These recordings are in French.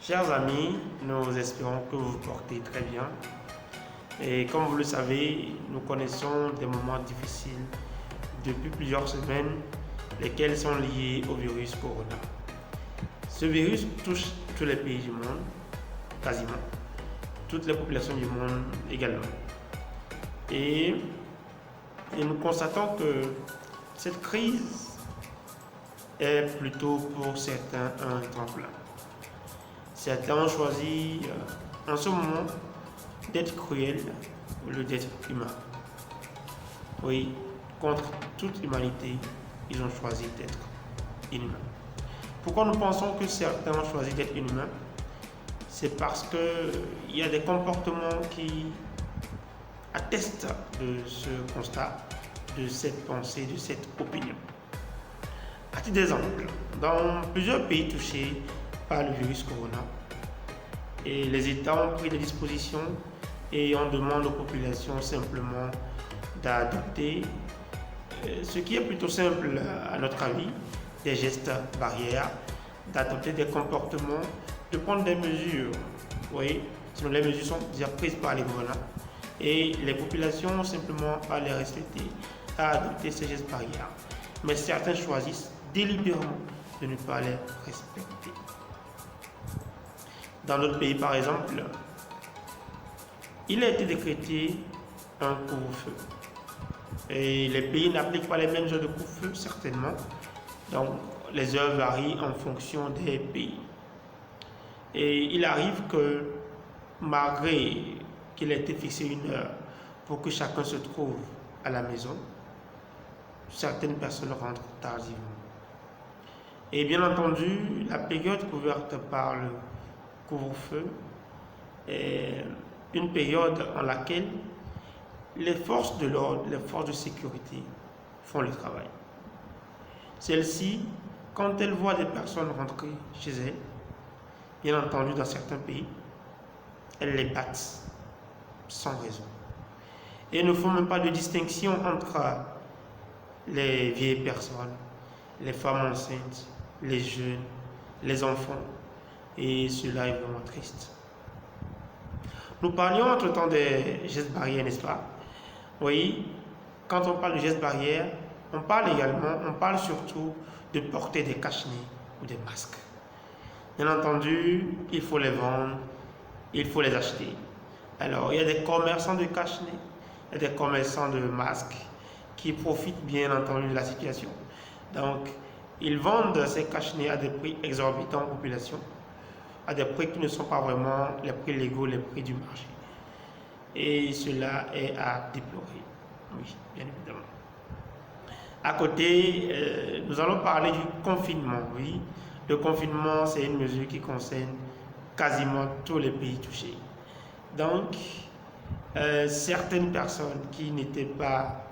Chers amis, nous espérons que vous vous portez très bien. Et comme vous le savez, nous connaissons des moments difficiles depuis plusieurs semaines, lesquels sont liés au virus Corona. Ce virus touche tous les pays du monde, quasiment, toutes les populations du monde également. Et, nous constatons que cette crise est plutôt pour certains un tremplin. Certains ont choisi en ce moment d'être cruels au lieu d'être humains. Oui, contre toute humanité, ils ont choisi d'être inhumains. Pourquoi nous pensons que certains ont choisi d'être inhumains? C'est parce qu'il y a des comportements qui attestent de ce constat, de cette pensée, de cette opinion. À titre d'exemple, dans plusieurs pays touchés par le virus Corona, et les États ont pris des dispositions et on demande aux populations simplement d'adopter ce qui est plutôt simple à notre avis, des gestes barrières, d'adopter des comportements, de prendre des mesures. Oui, sinon les mesures sont déjà prises par les gouvernants et les populations ont simplement à les respecter, à adopter ces gestes barrières. Mais certains choisissent délibérément de ne pas les respecter. Dans notre pays, par exemple, il a été décrété un couvre-feu. Et les pays n'appliquent pas les mêmes heures de couvre-feu, certainement. Donc, les heures varient en fonction des pays. Et il arrive que, malgré qu'il ait été fixé une heure pour que chacun se trouve à la maison, certaines personnes rentrent tardivement. Et bien entendu, la période couverte par le couvre-feu est une période en laquelle les forces de l'ordre, les forces de sécurité font le travail. Celles-ci, quand elles voient des personnes rentrer chez elles, bien entendu dans certains pays, elles les battent sans raison. Et ne font même pas de distinction entre les vieilles personnes, les femmes enceintes, les jeunes, les enfants. Et cela est vraiment triste. Nous parlions entre-temps des gestes barrières, n'est-ce pas? Oui, quand on parle de gestes barrières, on parle surtout de porter des cache-nez ou des masques. Bien entendu, il faut les vendre, il faut les acheter. Alors, il y a des commerçants de cache-nez, il y a des commerçants de masques qui profitent bien entendu de la situation. Donc, ils vendent ces cache-nez à des prix exorbitants aux populations, à des prix qui ne sont pas vraiment les prix légaux, les prix du marché. Et cela est à déplorer. Oui, bien évidemment. À côté, nous allons parler du confinement. Oui, le confinement, c'est une mesure qui concerne quasiment tous les pays touchés. Donc, certaines personnes qui n'étaient pas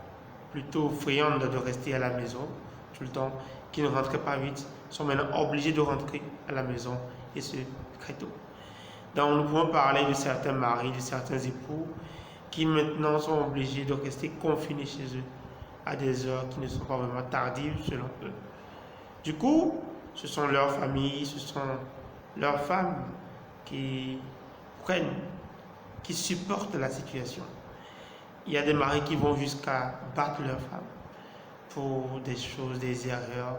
plutôt friandes de rester à la maison tout le temps, qui ne rentraient pas vite, sont maintenant obligées de rentrer à la maison et ce très tôt. Donc nous pouvons parler de certains maris, de certains époux qui maintenant sont obligés de rester confinés chez eux à des heures qui ne sont pas vraiment tardives selon eux. Du coup, ce sont leurs familles, ce sont leurs femmes qui prennent, qui supportent la situation. Il y a des maris qui vont jusqu'à battre leurs femmes pour des choses, des erreurs,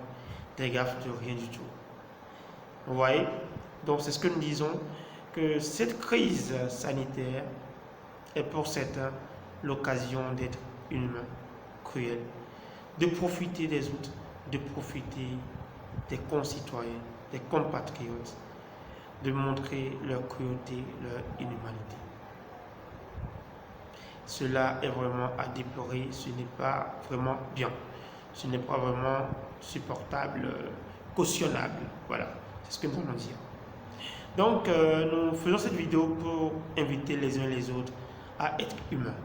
des gaffes de rien du tout. Vous voyez? Donc c'est ce que nous disons, que cette crise sanitaire est pour certains l'occasion d'être humain, cruel, de profiter des autres, de profiter des concitoyens, des compatriotes, de montrer leur cruauté, leur inhumanité. Cela est vraiment à déplorer, ce n'est pas vraiment bien, ce n'est pas vraiment supportable, cautionnable. Voilà, c'est ce que nous allons dire. Donc, nous faisons cette vidéo pour inviter les uns les autres à être humains,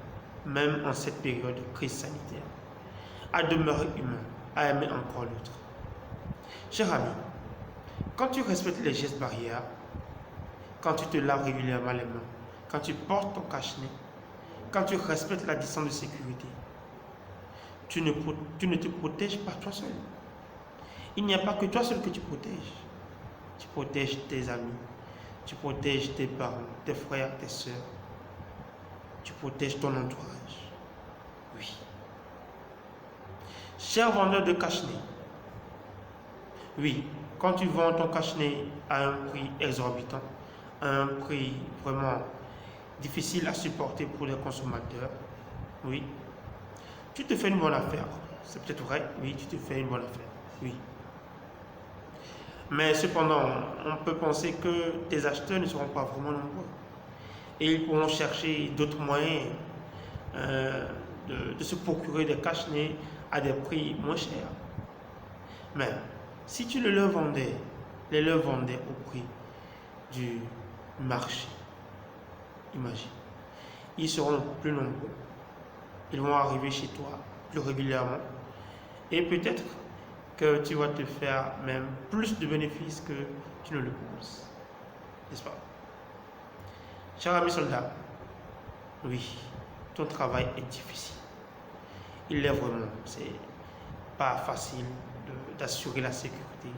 même en cette période de crise sanitaire, à demeurer humain, à aimer encore l'autre. Cher ami, quand tu respectes les gestes barrières, quand tu te laves régulièrement les mains, quand tu portes ton cache-nez, quand tu respectes la distance de sécurité, tu ne te protèges pas toi seul. Il n'y a pas que toi seul que tu protèges. Tu protèges tes amis, Tu protèges tes parents, tes frères, tes soeurs. Tu protèges ton entourage. Oui. Cher vendeur de cache-nez. Oui, quand tu vends ton cache-nez à un prix exorbitant, à un prix vraiment difficile à supporter pour les consommateurs, oui, tu te fais une bonne affaire. C'est peut-être vrai, oui, tu te fais une bonne affaire, oui. Mais cependant, on peut penser que tes acheteurs ne seront pas vraiment nombreux. Et ils pourront chercher d'autres moyens de se procurer des cache-nez à des prix moins chers. Mais si tu les leur vendais au prix du marché, imagine, ils seront plus nombreux. Ils vont arriver chez toi plus régulièrement. Et peut-être que tu vas te faire même plus de bénéfices que tu ne le penses. N'est-ce pas? Cher ami soldat, oui, ton travail est difficile. Il est vraiment, c'est pas facile d'assurer la sécurité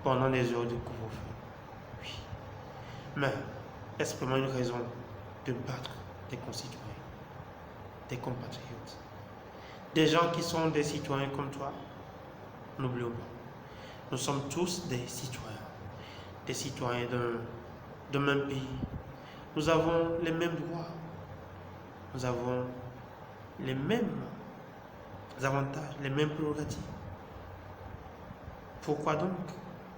pendant des heures de couvre-feu. Oui. Mais est-ce vraiment une raison de battre des concitoyens, des compatriotes, des gens qui sont des citoyens comme toi? N'oublions pas, nous sommes tous des citoyens d'un même pays. Nous avons les mêmes droits, nous avons les mêmes avantages, les mêmes prérogatives. Pourquoi donc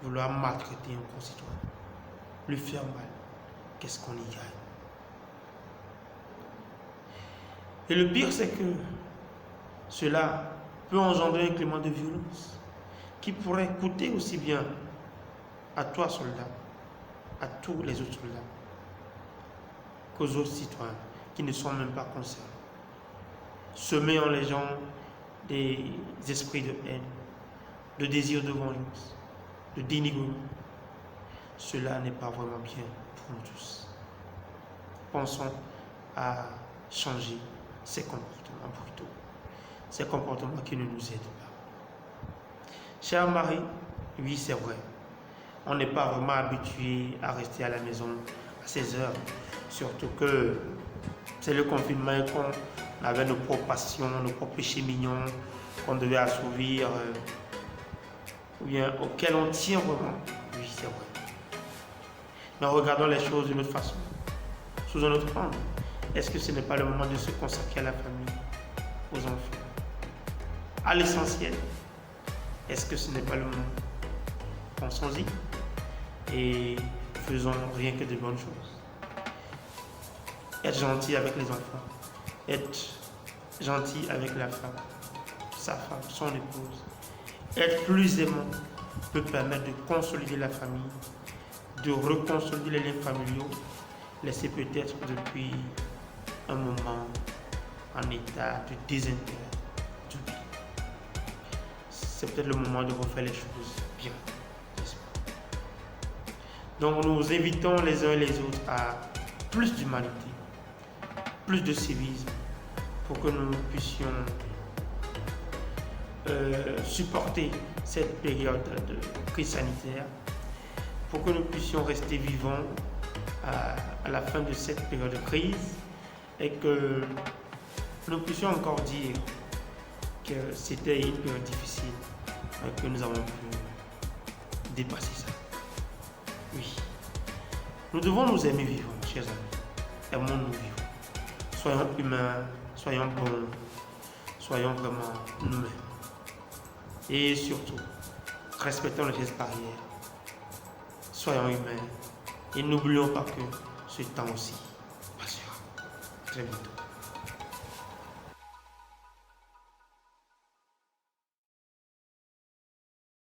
vouloir maltraiter un concitoyen, lui faire mal? Qu'est-ce qu'on y gagne? Et le pire, c'est que cela peut engendrer un climat de violence qui pourrait coûter aussi bien à toi, soldat, à tous les autres soldats, qu'aux autres citoyens qui ne sont même pas concernés. Semer en les gens des esprits de haine, de désir de vengeance, de dénigrement. Cela n'est pas vraiment bien pour nous tous. Pensons à changer ces comportements brutaux, ces comportements qui ne nous aident pas. Cher Marie, oui, c'est vrai. On n'est pas vraiment habitué à rester à la maison à ces heures. Surtout que c'est le confinement et qu'on avait nos propres passions, nos propres péchés mignons qu'on devait assouvir, ou bien auxquels on tient vraiment. Oui, c'est vrai. Mais regardons les choses d'une autre façon, sous un autre angle. Est-ce que ce n'est pas le moment de se consacrer à la famille, aux enfants, à l'essentiel? Est-ce que ce n'est pas le moment? Pensons-y et faisons rien que de bonnes choses. Être gentil avec les enfants, être gentil avec la femme, sa femme, son épouse. Être plus aimant peut permettre de consolider la famille, de reconsolider les liens familiaux, laissés peut-être depuis un moment en état de désintérêt. C'est peut-être le moment de refaire les choses bien. Donc nous invitons les uns et les autres à plus d'humanité, plus de civisme, pour que nous puissions supporter cette période de crise sanitaire, pour que nous puissions rester vivants à la fin de cette période de crise et que nous puissions encore dire que c'était une période difficile et que nous avons pu dépasser ça. Oui. Nous devons nous aimer vivants, chers amis. Aimons-nous vivants. Soyons humains, soyons bons, soyons vraiment nous-mêmes. Et surtout, respectons les gestes barrières. Soyons humains. Et n'oublions pas que ce temps aussi passera très bientôt.